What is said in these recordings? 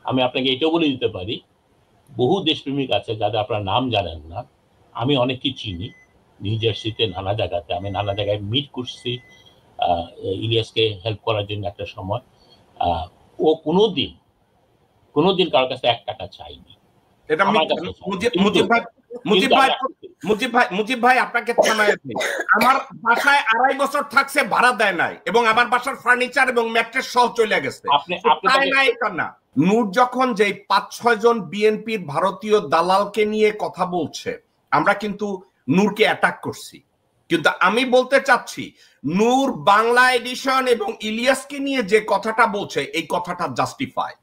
আমি আপনাকে এটাও বলে দিতে পারি, বহু দেশপ্রেমিক আছে যাদের আপনার নাম জানেন না, আমি অনেককে চিনি নিউ জার্সিতে, নানা জায়গাতে আমি নানা জায়গায় মিট করছি ইলিয়াসকে হেল্প করার জন্য একটা সময়। ও কোনোদিন কারোর কাছে 1 টাকা চাইনি। এটা মুজিব ভাই আপনাকে থামায় দিই। আমার বাসায় 2.5 বছর থাকছে, ভাড়া দেয় নাই, এবং আমার বাসার ফার্নিচার এবং ম্যাট্রেস সহ চলে গেছে। নূর যখন যে 5-6 জন বিএনপির ভারতীয় দালালকে নিয়ে কথা বলছে, আমরা কিন্তু নূরকে অ্যাটাক করছি, কিন্তু আমি বলতে চাচ্ছি নূর বাংলা এডিশন এবং ইলিয়াসকে নিয়ে যে কথাটা বলছে এই কথাটা জাস্টিফাইড,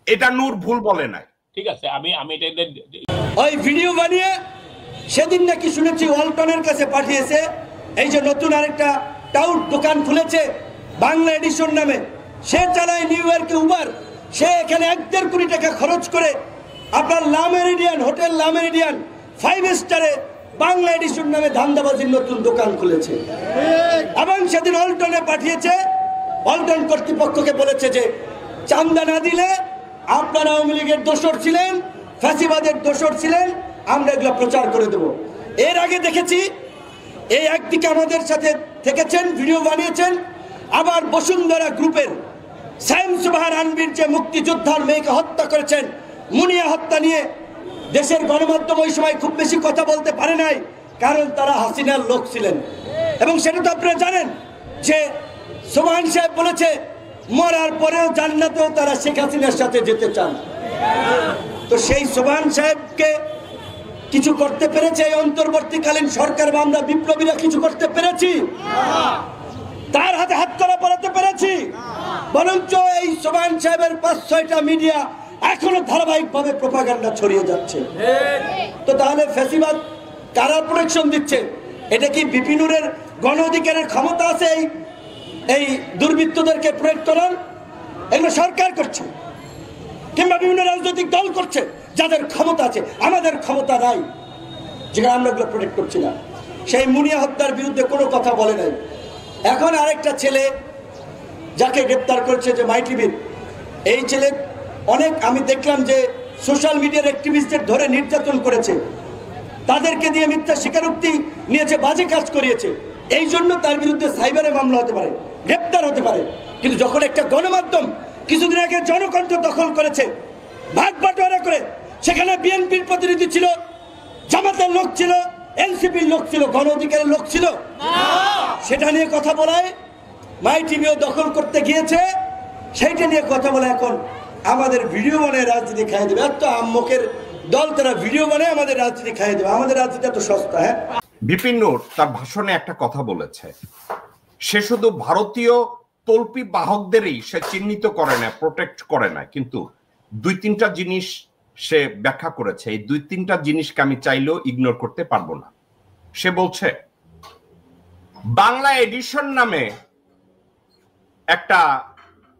এটা নূর ভুল বলে নাই। ঠিক আছে, আমি এটা ওই ভিডিও বানিয়ে সেদিন নাকি শুনেছি ওয়ালটনের কাছে পাঠিয়েছে। এই যে নতুন আরেকটা টাউট দোকান খুলেছে বাংলা এডিশন নামে, সে চালায় নিউ ইয়র্কে উবার, সে এখানে 1.5 কোটি টাকা খরচ করে আপনার লা মেরিডিয়ান হোটেল, লা মেরিডিয়ান 5 স্টারে বাংলা এডিশন নামে ধান্দাবাজির নতুন দোকান খুলেছে। এবং সেদিন ওয়ালটনে পাঠিয়েছে, ওয়ালটন কর্তৃপক্ষকে বলেছে যে চান্দা না দিলে আপনারা আওয়ামী লীগের দোসর ছিলেন, ফ্যাসিবাদের দোসর ছিলেন, আমরা এগুলো প্রচার করে দেব। এর আগে দেখেছি এই একদিকে আমাদের সাথে থেকেছেন, ভিডিও বানিয়েছেন, আবার বসুন্ধরা গ্রুপের সাইম সুবাহার আনবির যে মুক্তিযোদ্ধার মেয়েকে হত্যা করেছেন, মুনিয়া হত্যা নিয়ে দেশের গণমাধ্যম ওই সময় খুব বেশি কথা বলতে পারে নাই, কারণ তারা হাসিনার লোক ছিলেন। এবং সেটা তো আপনারা জানেন যে সোবহান সাহেব বলেছে মরার পরেও জান্নাতেও তারা শেখ হাসিনার সাথে যেতে চান। তো সেই সোবহান সাহেবকে কিছু করতে পেরেছে এই অন্তর্বর্তীকালীন সরকার বা আমরা বিপ্লবীরা কিছু করতে পেরেছি? তার হাতে হাত করা পড়াতে পেরেছি? বরঞ্চ এই সোবহান সাহেবের 5-6টা মিডিয়া এখনো ধারাবাহিকভাবে প্রোপাগান্ডা ছড়িয়ে যাচ্ছে। তো তাহলে ফ্যাসিবাদ কারা প্রোটেকশন দিচ্ছে? এটা কি বিপিনুরের গণ অধিকারের ক্ষমতা আছে এই দুর্বৃত্তদেরকে প্রয়োগ করার? এগুলো সরকার করছে, কিংবা বিভিন্ন রাজনৈতিক দল করছে যাদের ক্ষমতা আছে। আমাদের ক্ষমতা নাই, যেখানে আমরা এগুলো প্রোটেক্ট করছি না। সেই মুনিয়া হত্যার বিরুদ্ধে কোনো কথা বলে নাই। এখন আরেকটা ছেলে যাকে গ্রেপ্তার করেছে, যে মাই টিভির এই ছেলে, অনেক আমি দেখলাম যে সোশ্যাল মিডিয়ার অ্যাক্টিভিস্টদের ধরে নির্যাতন করেছে, তাদেরকে দিয়ে মিথ্যা স্বীকারোক্তি নিয়েছে, বাজে কাজ করিয়েছে। এই জন্য তার বিরুদ্ধে সাইবারে মামলা হতে পারে, গ্রেপ্তার হতে পারে। কিন্তু যখন একটা গণমাধ্যম কিছুদিন আগে জনকণ্ঠ দখল করেছে, ভাগ বাটোয়ারা করে, সেখানে বিএনপির প্রতিনিধি ছিল, জামাতের লোক ছিল, এনসিপির লোক ছিল, গণ অধিকারের লোক ছিল, সেটা নিয়ে কথা বলায় মাই টিভিও দখল করতে গিয়েছে, সেইটা নিয়ে কথা বলে এখন আমাদের ভিডিও বানায় রাজনীতি খাইয়ে দেবে। এত আম্মকের দল, তারা ভিডিও বানায় আমাদের রাজনীতি খাইয়ে দেবে। আমাদের রাজনীতি এত সস্তা? হ্যাঁ, বিপিন নূর তার ভাষণে একটা কথা বলেছে, সে শুধু ভারতীয় তল্পি বাহকদেরই সে চিহ্নিত করে না, প্রোটেক্ট করে না, কিন্তু 2-3টা জিনিস সে ব্যাখ্যা করেছে। এই 2-3টা জিনিসকে আমি চাইলেও ইগনোর করতে পারবো না। সে বলছে বাংলা এডিশন নামে একটা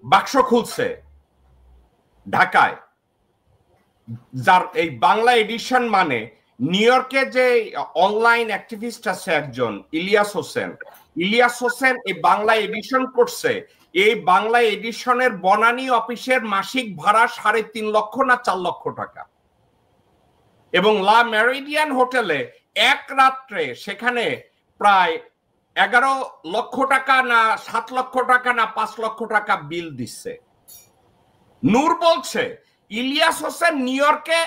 বাক্স খুলছে ঢাকায়, যার এই বাংলা এডিশন মানে নিউ ইয়র্কে যে অনলাইন অ্যাক্টিভিস্ট আছে একজন ইলিয়াস হোসেন এই বাংলা এডিশন করছে। এই বাংলা এডিশনের বনানী অফিসের মাসিক ভাড়া 3.5 লক্ষ না 4 লক্ষ টাকা, এবং লা মেরিডিয়ান হোটেলে এক রাত্রে সেখানে প্রায় 11 লক্ষ টাকা না 7 লক্ষ টাকা না 5 লক্ষ টাকা বিল দিচ্ছে। নূর বলছে ইলিয়াস হোসেন নিউ ইয়র্কে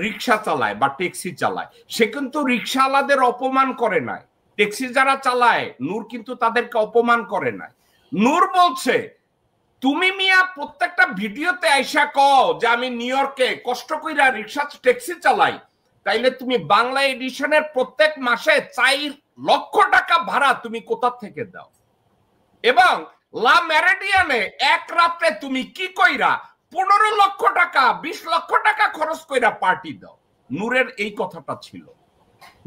রিক্সা চালায় বা ট্যাক্সি চালায়, সে কিন্তু রিক্সাওয়ালাদের অপমান করে নাই, ট্যাক্সি যারা চালায় নূর কিন্তু তাদেরকে অপমান করে নাই। নূর বলছে তুমি মিয়া প্রত্যেকটা ভিডিওতে আইসা কও যে আমি নিউ ইয়র্কে কষ্ট কইরা রিক্সা ট্যাক্সি চালাই, তাইলে তুমি বাংলা এডিশনের প্রত্যেক মাসে 4 লক্ষ টাকা ভাড়া তুমি কোথা থেকে দাও? এবং লা মেরিডিয়ানে এক রাতে তুমি কি কইরা 15 লক্ষ টাকা 20 লক্ষ টাকা খরচ কইরা পার্টি দাও? নূরের এই কথাটা ছিল।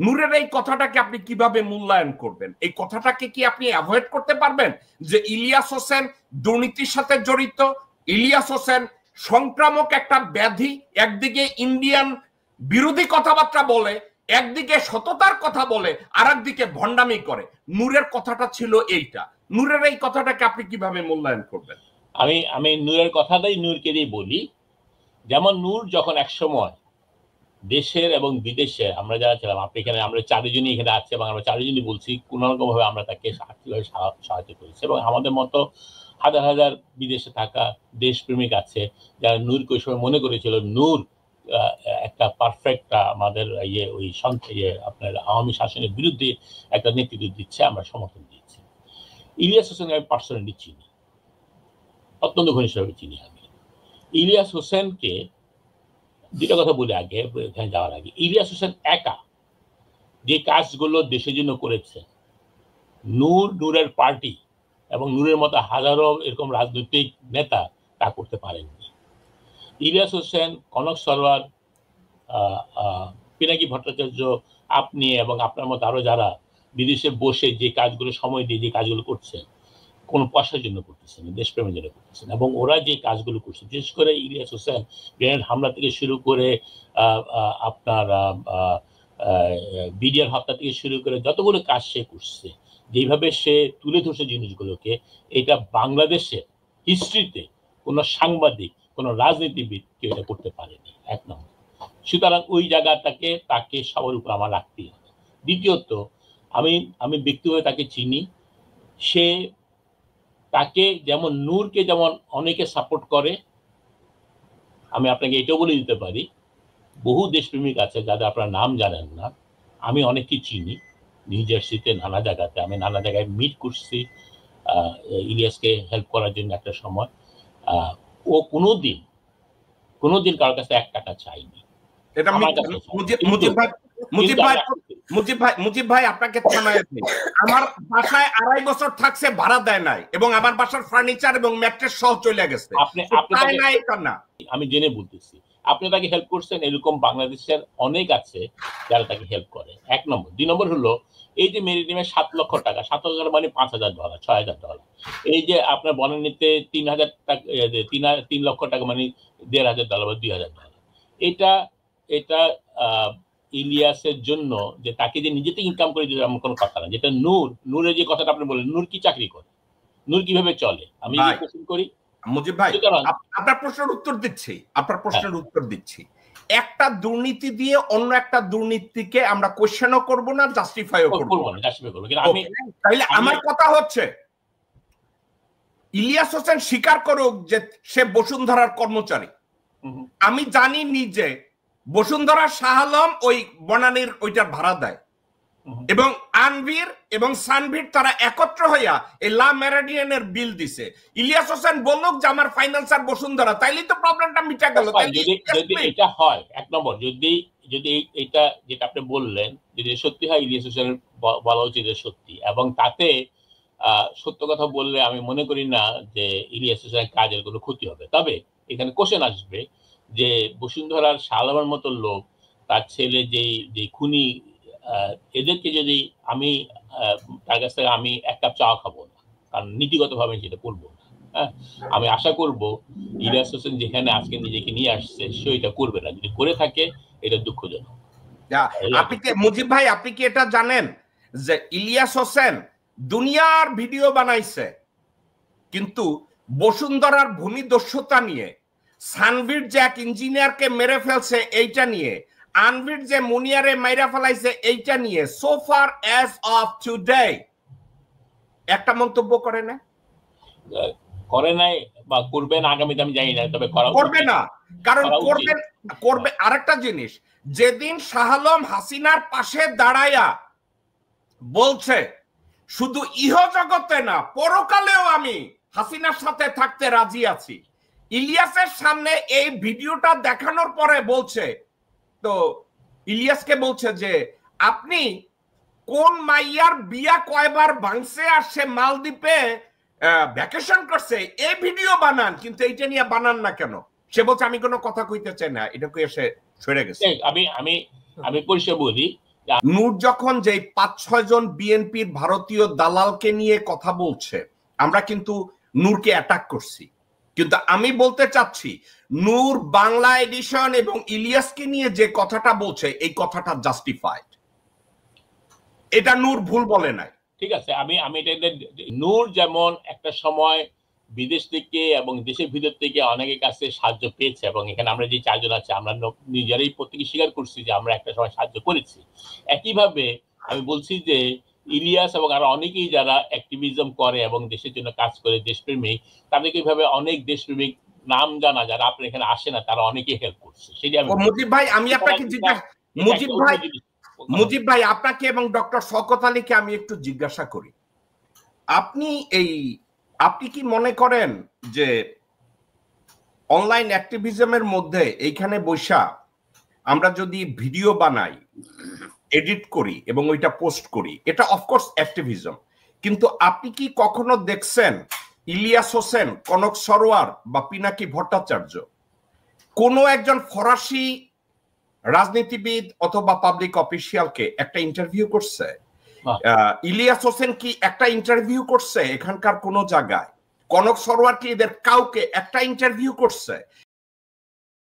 নূরের এই কথাটাকে আপনি কিভাবে মূল্যায়ন করবেন? এই কথাটাকে কি আপনি অ্যাভয়েড করতে পারবেন যে ইলিয়াস হোসেন দুর্নীতির সাথে জড়িত? ইলিয়াস হোসেন সংক্রামক একটা ব্যাধি, একদিকে ইন্ডিয়ান বিরোধী কথাবার্তা বলে, একদিকে সততার কথা বলে, আর একদিকে ভণ্ডামি করে। নূরের কথাটা ছিল এইটা। নূরের এই কথাটাকে আপনি কিভাবে মূল্যায়ন করবেন? আমি নূরের কথাটাই নূরকে দিয়ে বলি। যেমন নূর যখন এক সময় দেশের এবং বিদেশের আমরা যারা ছিলাম, আপনি এখানে আমরা চারজনই এখানে আছে এবং আমরা চারজনই বলছি কোনো রকম ভাবে আমরা তাকে আর্থিকভাবে সাহায্য করেছি, এবং আমাদের মতো হাজার হাজার বিদেশে থাকা দেশপ্রেমিক আছে যারা নূরকে ওই সময় মনে করেছিল নূর একটা পারফেক্ট আমাদের ওই আপনার আওয়ামী শাসনের বিরুদ্ধে একটা নেতৃত্ব দিচ্ছে, আমরা সমর্থন দিচ্ছি। ইলিয়াস হোসেনকে আমি পার্সোনালি চিনি, অত্যন্ত ঘনিষ্ঠভাবে চিনি। আমি ইলিয়াস হোসেনকে দুটো কথা বলে আগে এখানে যাওয়ার আগে, ইলিয়াস হোসেন একা যে কাজগুলো দেশের জন্য করেছে, নূরের পার্টি এবং নূরের মতো হাজারো এরকম রাজনৈতিক নেতা তা করতে পারেননি। ইলিয়াস হোসেন, কনক সরোয়ার, পিনাকি ভট্টাচার্য, আপনি এবং আপনার মতো আরো যারা বিদেশে বসে যে কাজগুলো সময় দিয়ে যে কাজগুলো করছে, কোনো পয়সার জন্য করতেছেন, দেশপ্রেমের জন্য করতেছেন, এবং ওরা যে কাজগুলো করছে, বিশেষ করে ইলিয়াস হোসেন গ্রেনেড হামলা থেকে শুরু করে আপনার বিডিআর হত্যা থেকে শুরু করে যতগুলো কাজ সে করছে, যেভাবে সে তুলে ধরছে জিনিসগুলোকে, এটা বাংলাদেশে হিস্ট্রিতে কোনো সাংবাদিক, কোনো রাজনীতিবিদ কেউ এটা করতে পারেনি, এক নম্বর। সুতরাং ওই জায়গাটাকে তাকে সবার উপর আমার রাখতেই হবে। দ্বিতীয়ত, আমি ব্যক্তিগতভাবে তাকে চিনি। সে তাকে যেমন নূরকে যেমন অনেকে সাপোর্ট করে, আমি আপনাকে এটাও বলে দিতে পারি বহু দেশপ্রেমিক আছে যাদের আপনারা নাম জানেন না, আমি অনেককে চিনি নিউ জার্সিতে, নানা জায়গাতে আমি নানা জায়গায় মিট করছি ইলিয়াসকে হেল্প করার জন্য একটা সময়। ও কোনোদিন কারোর কাছে 1 টাকা চাইনি। এটা মুজিব ভাই আপনাকে থানায় আমার বাসায় 2.5 বছর থাকছে, ভাড়া দেয় নাই, এবং আমার বাসার ফার্নিচার এবং ম্যাট্রেস সহ চলে গেছে। আমি জেনে বলতেছি, আপনি তাকে হেল্প করছেন, এরকম বাংলাদেশের অনেক আছে যারা তাকে হেল্প করে, 1 নম্বর। 2 নম্বর হলো এই যে মেরিডিমে 7 লক্ষ টাকা, 7 লক্ষ টাকা মানে $5,000, $6,000। এই যে আপনার বনানীতে 3,000 টাকা, 3 লক্ষ টাকা মানে $1,500 বা $2,000। এটা ইলিয়াসের জন্য, যে তাকে যে নিজে থেকে ইনকাম করে দিতে এমন কোনো কথা না। যেটা নূরের যে কথাটা আপনি বলেন, নূর কি চাকরি করে, নূর কিভাবে চলে, আমি যদি কোশ্চেন করি মুজিব ভাই, আপনার প্রশ্নের উত্তর দিচ্ছি। একটা দুর্নীতি দিয়ে অন্য একটা দুর্নীতিকে আমরা কোশ্চেনও করব না, জাস্টিফাইও করব না। তাইলে আমার কথা হচ্ছে, ইলিয়াস হোসেন স্বীকার করুক যে সে বসুন্ধরার কর্মচারী। আমি জানি নিজে বসুন্ধরা শাহ আলম ওই বনানীর ওইটার ভাড়া দেয়, এবং আনভির এবং সানভির তারা একত্র হইয়া এই লা মেরিডিয়ানের বিল দিছে। ইলিয়াস হোসেন বলুক যে আমার ফাইন্যান্সার বসুন্ধরা, তাইলেই তো প্রবলেমটা মিটা গেল। যদি এটা হয়, 1 নম্বর, যদি এটা যেটা আপনি বললেন যদি সত্যি হয়, ইলিয়াস হোসেনের বলা উচিত সত্যি, এবং তাতে সত্য কথা বললে আমি মনে করি না যে ইলিয়াস হোসেনের কাজের কোনো ক্ষতি হবে। তবে এখানে কোশ্চেন আসবে যে বসুন্ধরার শাহ আলমের মতো লোক, তার ছেলে যে খুনি, এদেরকে যদি আমি তার কাছ থেকে আমি 1 কাপ চা খাবো না, কারণ নীতিগতভাবে সেটা করবো না। হ্যাঁ, আমি আশা করব ইলিয়াস হোসেন যেখানে আজকে নিজেকে নিয়ে আসছে সে এটা করবে না, যদি করে থাকে এটা দুঃখজনক। মুজিব ভাই, আপনি কি এটা জানেন যে ইলিয়াস হোসেন দুনিয়ার ভিডিও বানাইছে, কিন্তু বসুন্ধরার ভূমিদস্যুতা নিয়ে, সানভির যে এক ইঞ্জিনিয়ারকে মেরে ফেলছে এইটা নিয়ে, আনভির যে মুনিয়ারে মাইরা ফেলাইছে এইটা নিয়ে, so far as of today একটা মন্তব্য করে নাই বা করবেন আগামীতে আমি জানি না, তবে করবে না। কারণ করবে আরেকটা জিনিস, যেদিন শাহ আলম হাসিনার পাশে দাঁড়ায়া বলছে শুধু ইহজগতে না পরকালেও আমি হাসিনার সাথে থাকতে রাজি আছি, ইলিয়াসের সামনে এই ভিডিওটা দেখানোর পরে বলছে, তো ইলিয়াসকে বলছে যে আপনি কোন মাইয়ার বিয়া কয়বার ভাঙছে আর সে মালদ্বীপে ভ্যাকেশন করছে এই ভিডিও বানান, কিন্তু এইটা নিয়ে বানান না কেন? সে বলছে আমি কোনো কথা কইতে চাই না, এটাকে এসে সরে গেছে। আমি পরিষ্কার বলি, নূর যখন যে 5-6 জন বিএনপির ভারতীয় দালালকে নিয়ে কথা বলছে, আমরা কিন্তু নূরকে অ্যাটাক করছি, কিন্তু আমি বলতে চাচ্ছি নূর বাংলা এডিশন এবং ইলিয়াসকে নিয়ে যে কথাটা বলছে এই কথাটা জাস্টিফাইড, এটা নূর ভুল বলে নাই। ঠিক আছে, আমি এটা নূর যেমন একটা সময় বিদেশ থেকে এবং দেশের ভিতর থেকে অনেকের কাছে সাহায্য পেয়েছে, এবং এখানে আমরা যে 4 জন আছি আমরা নিজেরাই প্রত্যেকে স্বীকার করছি যে আমরা একটা সময় সাহায্য করেছি। একইভাবে আমি বলছি যে ইলিয়াস এবং আরো অনেকেই যারা অ্যাক্টিভিজম করে এবং দেশের জন্য কাজ করে, দেশপ্রেমিক, তাদেরকে এইভাবে অনেক দেশপ্রেমিক নাম জানা যারা আপনার এখানে আসে না, তারা অনেকেই হেল্প করছে। সেটা আমি মুজিব ভাই, আমি আপনাকে মুজিব ভাই আপনাকে এবং ডক্টর শওকত আলীকে আমি একটু জিজ্ঞাসা করি, আপনি কি মনে করেন যে অনলাইন অ্যাক্টিভিজমের মধ্যে এইখানে বৈশা আমরা যদি ভিডিও বানাই, এডিট করি এবং ওইটা পোস্ট করি, এটা অফকোর্স অ্যাক্টিভিজম, কিন্তু আপনি কি কখনো দেখছেন ইলিয়াস হোসেন, কনক সরোয়ার বা পিনাকি ভট্টাচার্য কোনো একজন ফরাসি রাজনীতিবিদ অথবা পাবলিক অফিসিয়ালকে একটা ইন্টারভিউ করছে? ইলিয়াস হোসেন কি একটা ইন্টারভিউ করছে এখানকার কোন জায়গায়? কনক সরোয়ার কি এদের কাউকে একটা ইন্টারভিউ করছে?